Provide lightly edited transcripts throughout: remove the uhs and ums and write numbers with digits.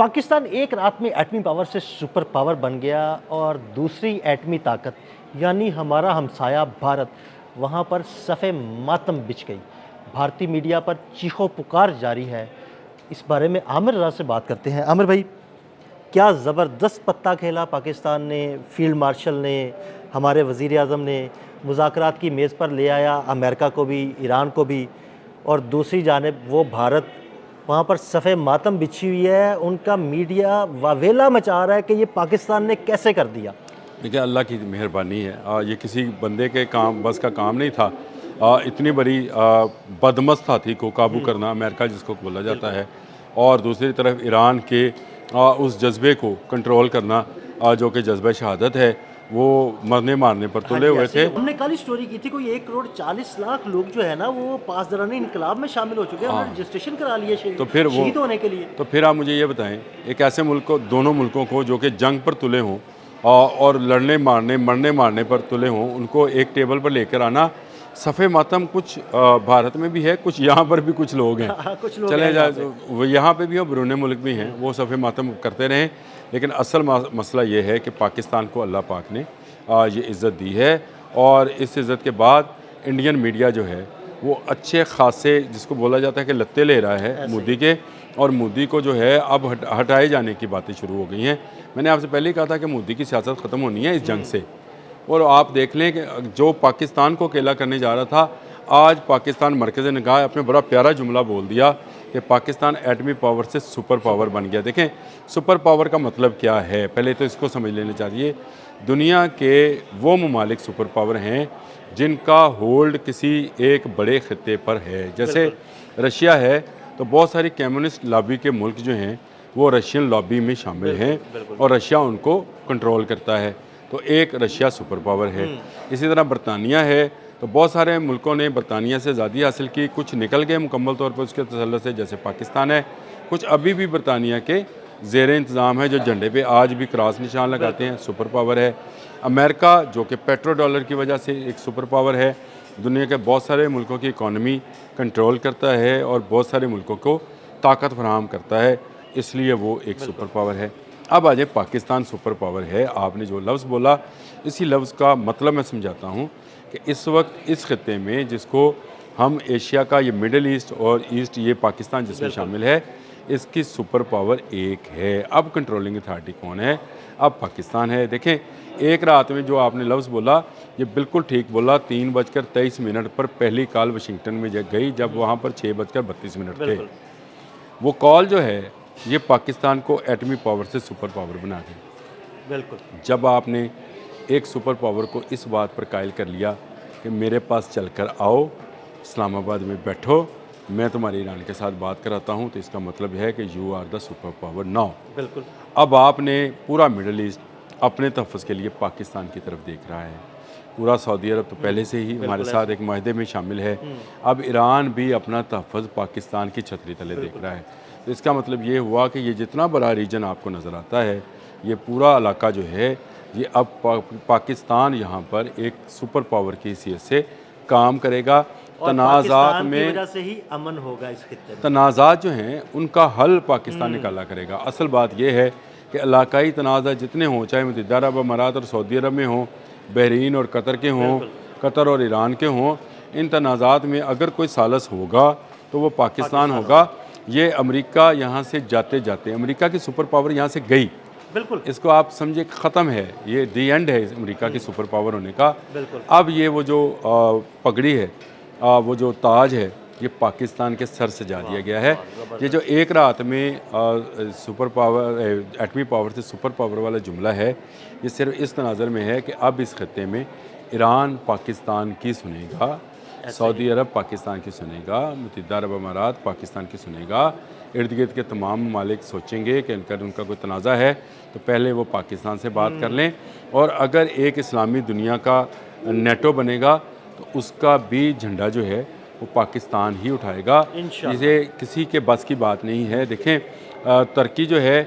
पाकिस्तान एक रात में एटमी पावर से सुपर पावर बन गया और दूसरी एटमी ताकत यानी हमारा हमसाया भारत वहाँ पर सफ़े मातम बिछ गई। भारतीय मीडिया पर चीखो पुकार जारी है। इस बारे में आमिर रज़ा से बात करते हैं। आमिर भाई, क्या ज़बरदस्त पत्ता खेला पाकिस्तान ने, फील्ड मार्शल ने, हमारे वज़ीर आज़म ने, मुज़ाकरात की मेज़ पर ले आया अमेरिका को भी, ईरान को भी, और दूसरी जानिब वो भारत वहाँ पर सफ़े मातम बिछी हुई है। उनका मीडिया वावेला मचा रहा है कि ये पाकिस्तान ने कैसे कर दिया। देखिए, अल्लाह की मेहरबानी है। ये किसी बंदे के काम बस का काम नहीं था। इतनी बड़ी बदमस्त हाथी को काबू करना, अमेरिका जिसको बोला जाता है, और दूसरी तरफ ईरान के उस जज्बे को कंट्रोल करना, जो कि जज्बा शहादत है, वो मरने मारने पर तुले हुए थे। हमने कल ही स्टोरी की थी, कोई 1,40,00,000 लोग जो है ना वो पासदाराने इनकलाब में शामिल हो चुके हैं। उन्होंने रजिस्ट्रेशन करा लिया तो फिर वो शहीद होने के लिए। तो फिर आप मुझे ये बताएं, एक ऐसे मुल्क को, दोनों मुल्कों को जो कि जंग पर तुले हों और लड़ने मारने मरने मारने पर तुले हों, उनको एक टेबल पर लेकर आना सफ़े मातम कुछ भारत में भी है, कुछ यहाँ पर भी कुछ लोग हैं। कुछ लोग चले हैं जाए, वो यहाँ पे भी और बैरून मुल्क भी हैं, वो सफ़े मातम करते रहें। लेकिन असल मसला ये है कि पाकिस्तान को अल्लाह पाक ने ये इज़्ज़त दी है, और इस इज़्ज़त के बाद इंडियन मीडिया जो है वो अच्छे खासे, जिसको बोला जाता है कि लत्ते ले रहा है मोदी के, और मोदी को जो है अब हटाए जाने की बातें शुरू हो गई हैं। मैंने आपसे पहले ही कहा था कि मोदी की सियासत ख़त्म होनी है इस जंग से। और आप देख लें कि जो पाकिस्तान को अकेला करने जा रहा था, आज पाकिस्तान मरकज़ निगाह अपने बड़ा प्यारा जुमला बोल दिया कि पाकिस्तान एटमी पावर से सुपर पावर बन गया। देखें, सुपर पावर का मतलब क्या है, पहले तो इसको समझ लेना चाहिए। दुनिया के वो ममालिक सुपर पावर हैं जिनका होल्ड किसी एक बड़े खित्ते पर है। जैसे रशिया है, तो बहुत सारी कम्युनिस्ट लॉबी के मुल्क जो हैं वो रशियन लॉबी में शामिल हैं, और रशिया उनको कंट्रोल करता है, तो एक रशिया सुपर पावर है। इसी तरह बरतानिया है, तो बहुत सारे मुल्कों ने बरतानिया से आज़ादी हासिल की, कुछ निकल गए मुकम्मल तौर पर उसके तसल्लुत से, जैसे पाकिस्तान है। कुछ अभी भी बरतानिया के ज़ेर इंतज़ाम है, जो झंडे पे आज भी क्रॉस निशान लगाते हैं, सुपर पावर है। अमेरिका, जो कि पेट्रो डॉलर की वजह से एक सुपर पावर है, दुनिया के बहुत सारे मुल्कों की इकॉनमी कंट्रोल करता है और बहुत सारे मुल्कों को ताकत फराहम करता है, इसलिए वो एक सुपर पावर है। अब आ जाए, पाकिस्तान सुपर पावर है। आपने जो लफ्ज़ बोला, इसी लफ्ज़ का मतलब मैं समझाता हूँ कि इस वक्त इस खित्ते में, जिसको हम एशिया का, ये मिडल ईस्ट और ईस्ट, ये पाकिस्तान जिसमें शामिल है, इसकी सुपर पावर एक है। अब कंट्रोलिंग अथॉरिटी कौन है? अब पाकिस्तान है। देखें, एक रात में जो आपने लफ्ज़ बोला, ये बिल्कुल ठीक बोला। 3:23 पर पहली कॉल वाशिंगटन में गई, जब वहाँ पर 6:32 थे। वो कॉल जो है, ये पाकिस्तान को एटमी पावर से सुपर पावर बना दी। बिल्कुल। जब आपने एक सुपर पावर को इस बात पर कायल कर लिया कि मेरे पास चलकर आओ, इस्लामाबाद में बैठो, मैं तुम्हारे ईरान के साथ बात कराता हूँ, तो इसका मतलब है कि you are the super power now. बिल्कुल। अब आपने पूरा मिडल ईस्ट अपने तहफ़्फ़ुज़ के लिए पाकिस्तान की तरफ देख रहा है। पूरा सऊदी अरब तो पहले से ही हमारे साथ एक माहदे में शामिल है। अब ईरान भी अपना तहफ़्फ़ुज़ पाकिस्तान की छतरी तले देख रहा है। तो इसका मतलब ये हुआ कि ये जितना बड़ा रीजन आपको नज़र आता है, ये पूरा इलाका जो है, ये अब पाकिस्तान यहाँ पर एक सुपर पावर की हैसियत से काम करेगा। तनाज़ात में वजह से ही अमन होगा इस खित्ते में। तनाज़ात जो हैं उनका हल पाकिस्तान निकाला करेगा। असल बात यह है कि इलाकाई तनाज़ात जितने हों, चाहे मुत्तहिदा अरब अमारात और सऊदी अरब में हों, बहरीन और कतर के हों, कतर और ईरान के हों, इन तनाज़ात में अगर कोई सालस होगा तो वो पाकिस्तान होगा। ये अमेरिका यहाँ से जाते जाते, अमेरिका की सुपर पावर यहाँ से गई, बिल्कुल, इसको आप समझे ख़त्म है, ये दी एंड है अमेरिका की सुपर पावर होने का। बिल्कुल। अब ये वो जो पगड़ी है, वो जो ताज है, ये पाकिस्तान के सर से जा दिया गया है। ये जो एक रात में सुपर पावर, एटमी पावर से सुपर पावर वाला जुमला है, ये सिर्फ इस तनाज़र में है कि अब इस खत्ते में ईरान पाकिस्तान की सुनेगा, सऊदी अरब पाकिस्तान की सुनेगा, मुत्तहिदा अरब अमारात पाकिस्तान की सुनेगा। इर्द गिर्द के तमाम ममालिक सोचेंगे कि उनका कोई तनाज़ा है तो पहले वो पाकिस्तान से बात कर लें, और अगर एक इस्लामी दुनिया का नेटो बनेगा तो उसका भी झंडा जो है वो पाकिस्तान ही उठाएगा। इसे किसी के बस की बात नहीं है। देखें, तुर्की जो है,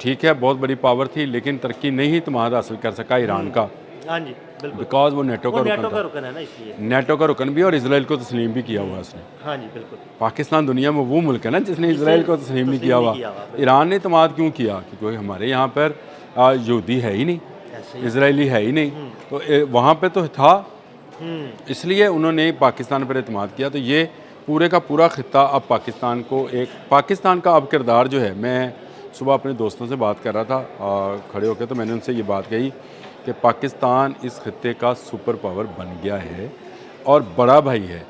ठीक है, बहुत बड़ी पावर थी, लेकिन तुर्की नहीं तमाद हासिल कर सका ईरान का। हाँ जी, बिल्कुल। बिकॉज वो नेटो का वो रुकन नेटो का था, रुकन है ना इसलिए। नेटो का रुकन भी, और इसराइल को तस्लीम भी किया हुआ उसने। हाँ जी, बिल्कुल। पाकिस्तान दुनिया में वो मुल्क है ना जिसने जिसे इसराइल को तस्लीम नहीं किया नहीं हुआ। किया हुआ, बिल्कुल। ईरान ने इत्मीद क्यों किया? क्योंकि हमारे यहाँ पर यहूदी है ही नहीं, ऐसे ही। इसराइली है ही नहीं, तो वहाँ पे तो था, हम्म, इसलिए उन्होंने पाकिस्तान पर इत्मीद किया। तो ये पूरे का पूरा खित्ता अब पाकिस्तान को, एक पाकिस्तान का अब किरदार जो है, मैं सुबह अपने दोस्तों से बात कर रहा था खड़े होकर, तो मैंने उनसे ये बात कही कि पाकिस्तान इस खित्ते का सुपर पावर बन गया है और बड़ा भाई है।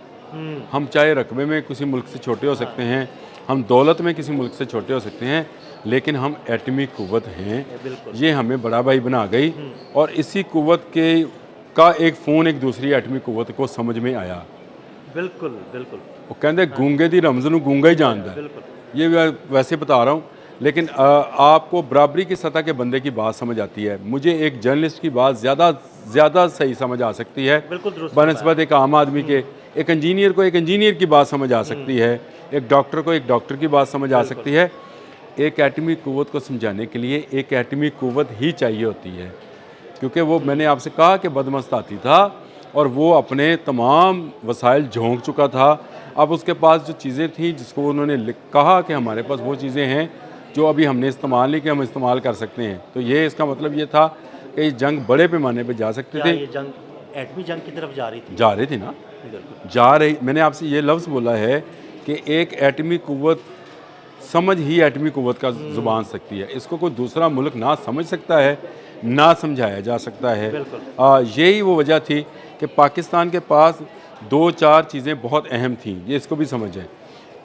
हम चाहे रकबे में किसी मुल्क से छोटे हो सकते हैं, हम दौलत में किसी मुल्क से छोटे हो सकते हैं, लेकिन हम एटमी कुव्वत हैं, बिल्कुल। ये हमें बड़ा भाई बना गई। और इसी कुव्वत के का एक फ़ोन एक दूसरी एटमी कुव्वत को समझ में आया। बिल्कुल बिल्कुल वो कहते गूंगे दी रमज़ नूं गूंगा ही जानता है। बिल्कुल। ये मैं वैसे बता रहा हूँ, लेकिन आपको बराबरी की सतह के बंदे की बात समझ आती है। मुझे एक जर्नलिस्ट की बात ज़्यादा सही समझ आ सकती है बिल्कुल दुरुस्त बनस्बत एक आम आदमी के। एक इंजीनियर को एक इंजीनियर की बात समझ आ सकती है, एक डॉक्टर को एक डॉक्टर की बात समझ आ सकती है। एक एटमी कुव्वत को समझाने के लिए एक एटमी कुव्वत ही चाहिए होती है, क्योंकि वो मैंने आपसे कहा कि बदमस्ताती था और वो अपने तमाम वसाइल झोंक चुका था। अब उसके पास जो चीज़ें थी जिसको उन्होंने कहा कि हमारे पास वो चीज़ें हैं जो अभी हमने इस्तेमाल नहीं किया, हम इस्तेमाल कर सकते हैं, तो ये इसका मतलब ये था कि ये जंग बड़े पैमाने पे जा सकते क्या थे। ये जंग एटमी जंग की तरफ जा रही थी? जा रही थी ना, बिल्कुल। जा रही। मैंने आपसे ये लफ्ज़ बोला है कि एक एटमी कुव्वत समझ ही एटमी कुव्वत का ज़ुबान सकती है। इसको कोई दूसरा मुल्क ना समझ सकता है, ना समझाया जा सकता है। बिल्कुल। यही वो वजह थी कि पाकिस्तान के पास 2-4 चीज़ें बहुत अहम थीं, ये इसको भी समझें।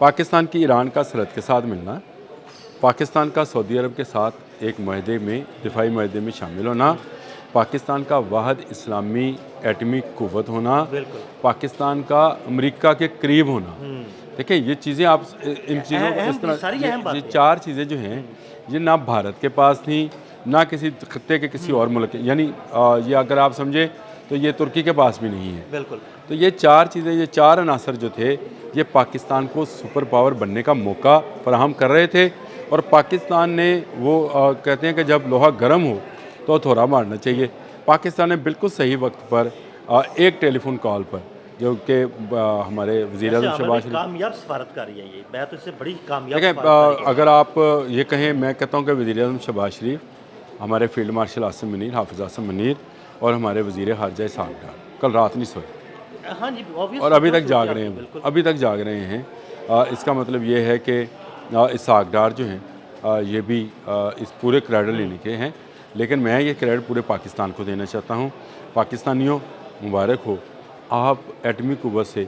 पाकिस्तान की ईरान का सरहद के साथ मिलना, पाकिस्तान का सऊदी अरब के साथ एक माहदे में, दिफाई माहदे में शामिल होना, पाकिस्तान का वाहिद इस्लामी एटमी कुव्वत होना, बिल्कुल। पाकिस्तान का अमेरिका के करीब होना। देखिए ये चीज़ें आप इन चीज़ों को इस तरह, सारी अहम ये बातें। 4 चीज़ें जो हैं ये ना भारत के पास थी, ना किसी खत्ते के किसी और मुल्क के, यानी ये अगर आप समझे तो ये तुर्की के पास भी नहीं है। बिल्कुल। तो ये 4 चीज़ें, ये 4 अनासर जो थे, ये पाकिस्तान को सुपर पावर बनने का मौका फराहम कर रहे थे। और पाकिस्तान ने वो कहते हैं कि जब लोहा गर्म हो तो हथौड़ा मारना चाहिए। पाकिस्तान ने बिल्कुल सही वक्त पर एक टेलीफोन कॉल पर, जो कि हमारे वज़ीर आज़म शहबाज शरीफ, कामयाब सफारतकारी है ये, मैं तो इससे बड़ी कामयाब देखें, सफारतकारी अगर आप ये कहें, मैं कहता हूँ कि वज़ीर आज़म शहबाज शरीफ, हमारे फील्ड मार्शल आसिम मुनीर, हाफिज़ आसिम मुनीर और हमारे वज़ीर ख़ारजा इसहाक़ डार कल रात नहीं सोए कहते। हाँ जी, obvious और अभी बात तक है, जाग रहे हैं, बिल्कुल। अभी तक जाग रहे हैं। इसका मतलब ये है कि इसहाक़ डार जो हैं ये भी इस पूरे क्रेडिट लेने के हैं, लेकिन मैं ये क्रेडिट पूरे पाकिस्तान को देना चाहता हूँ। पाकिस्तानियों, मुबारक हो, आप एटमी कुव्वत से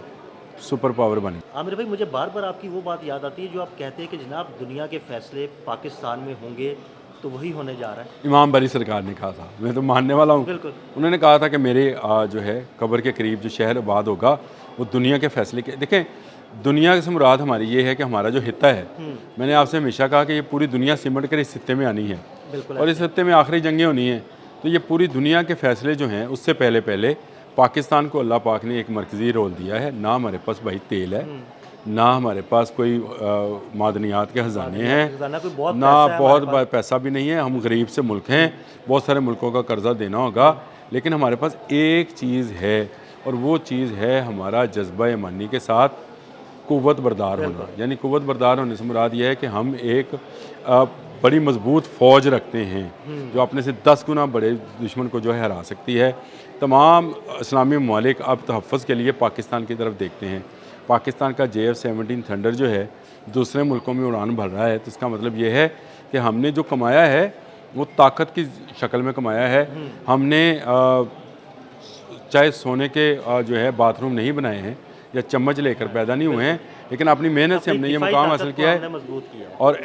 सुपर पावर बने। आमिर भाई, मुझे बार बार आपकी वो बात याद आती है जो आप कहते हैं कि जनाब दुनिया के फैसले पाकिस्तान में होंगे तो वही होने जा रहा है। इमाम बारी सरकार ने कहा था, मैं तो मानने वाला हूँ। बिल्कुल। उन्होंने कहा था कि मेरे जो है कब्र के करीब जो शहर आबाद होगा वो दुनिया के फैसले के, देखें दुनिया से मुराद हमारी ये है कि हमारा जो हिस्सा है, मैंने आपसे हमेशा कहा कि ये पूरी दुनिया सिमट कर इस हिस्से में आनी है बिल्कुल। और इस हिस्से में आखिरी जंगें होनी हैं। तो ये पूरी दुनिया के फैसले जो हैं उससे पहले पाकिस्तान को अल्लाह पाक ने एक मरकज़ी रोल दिया है। ना हमारे पास भाई तेल है, ना हमारे पास कोई मादनियात के ख़जाने हैं, ना बहुत पैसा भी नहीं है। हम गरीब से मुल्क हैं, बहुत सारे मुल्कों का कर्ज़ा देना होगा, लेकिन हमारे पास एक चीज़ है और वो चीज़ है हमारा जज्बा ईमानी के साथ कुव्वत बरदार होना। यानी कुव्वत बरदार होने से मुराद ये है कि हम एक बड़ी मजबूत फ़ौज रखते हैं जो अपने से 10 गुना बड़े दुश्मन को जो है हरा सकती है। तमाम इस्लामी ममालिक अब तहफ़्फ़ुज़ के लिए पाकिस्तान की तरफ देखते हैं। पाकिस्तान का JF-17 थंडर जो है दूसरे मुल्कों में उड़ान भर रहा है, तो इसका मतलब ये है कि हमने जो कमाया है वो ताकत की शक्ल में कमाया है। हमने चाहे सोने के जो है बाथरूम नहीं बनाए हैं या चम्मच लेकर पैदा नहीं हुए हैं, लेकिन अपनी मेहनत से हमने ये मुकाम हासिल किया है और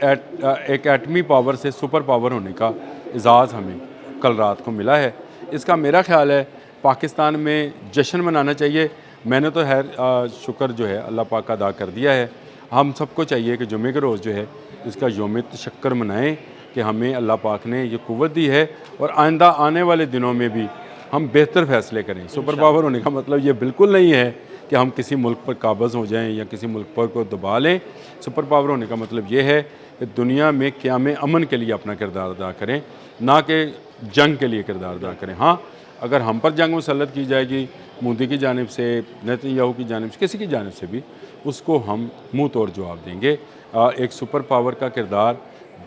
एक एटमी पावर से सुपर पावर होने का एजाज़ हमें कल रात को मिला है। इसका मेरा ख्याल है पाकिस्तान में जश्न मनाना चाहिए। मैंने तो खैर शुक्र जो है अल्लाह पाक का अदा कर दिया है। हम सबको चाहिए कि जुमे के रोज़ जो है इसका यौम तशक्कर मनाएं कि हमें अल्लाह पाक ने ये कुव्वत दी है और आइंदा आने वाले दिनों में भी हम बेहतर फ़ैसले करें। सुपर पावर होने का मतलब ये बिल्कुल नहीं है कि हम किसी मुल्क पर काबज़ हो जाएं या किसी मुल्क पर को दबा लें। सुपर पावर होने का मतलब ये है कि दुनिया में क़याम अमन के लिए अपना किरदार अदा करें, ना कि जंग के लिए किरदार अदा करें। हाँ, اگر ہم پر جنگ مسلط کی جائے گی مودی کی جانب سے، نیتن یاہو کی جانب سے، کسی کی جانب سے بھی، اس کو ہم منہ توڑ جواب دیں گے۔ ایک سپر پاور کا کردار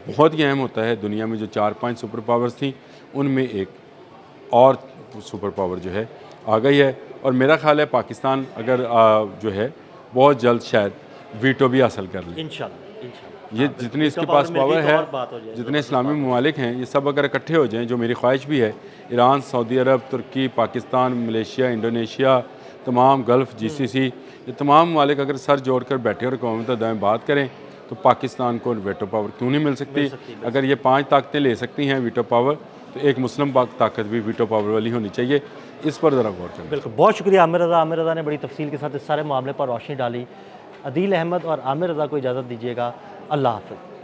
بہت ہی اہم ہوتا ہے۔ دنیا میں جو 4-5 سپر پاورز تھیں ان میں ایک اور سپر پاور جو ہے آ گئی ہے، اور میرا خیال ہے پاکستان اگر جو ہے بہت جلد شاید ویٹو بھی حاصل کر لے۔ انشاءاللہ یہ جتنی اس کے پاس پاور ہے، جتنے اسلامی ممالک ہیں، یہ سب اگر اکٹھے ہو جائیں، جو میری خواہش بھی ہے، ایران، سعودی عرب، ترکی، پاکستان، ملیشیا، انڈونیشیا، تمام گلف، جی سی سی، یہ تمام ممالک اگر سر جوڑ کر بیٹھے اور اقوام متحدہ میں بات کریں تو پاکستان کو ویٹو پاور کیوں نہیں مل سکتی؟ اگر یہ 5 طاقتیں لے سکتی ہیں ویٹو پاور، تو ایک مسلم طاقت بھی ویٹو پاور والی ہونی چاہیے۔ اس پر ذرا غور کریں۔ بالکل، بہت شکریہ عامر رضا۔ عامر رضا نے بڑی تفصیل کے ساتھ اس سارے معاملے پر روشنی ڈالی۔ عدیل احمد اور عامر رضا کو اجازت دیجیے گا۔ اللہ حافظ۔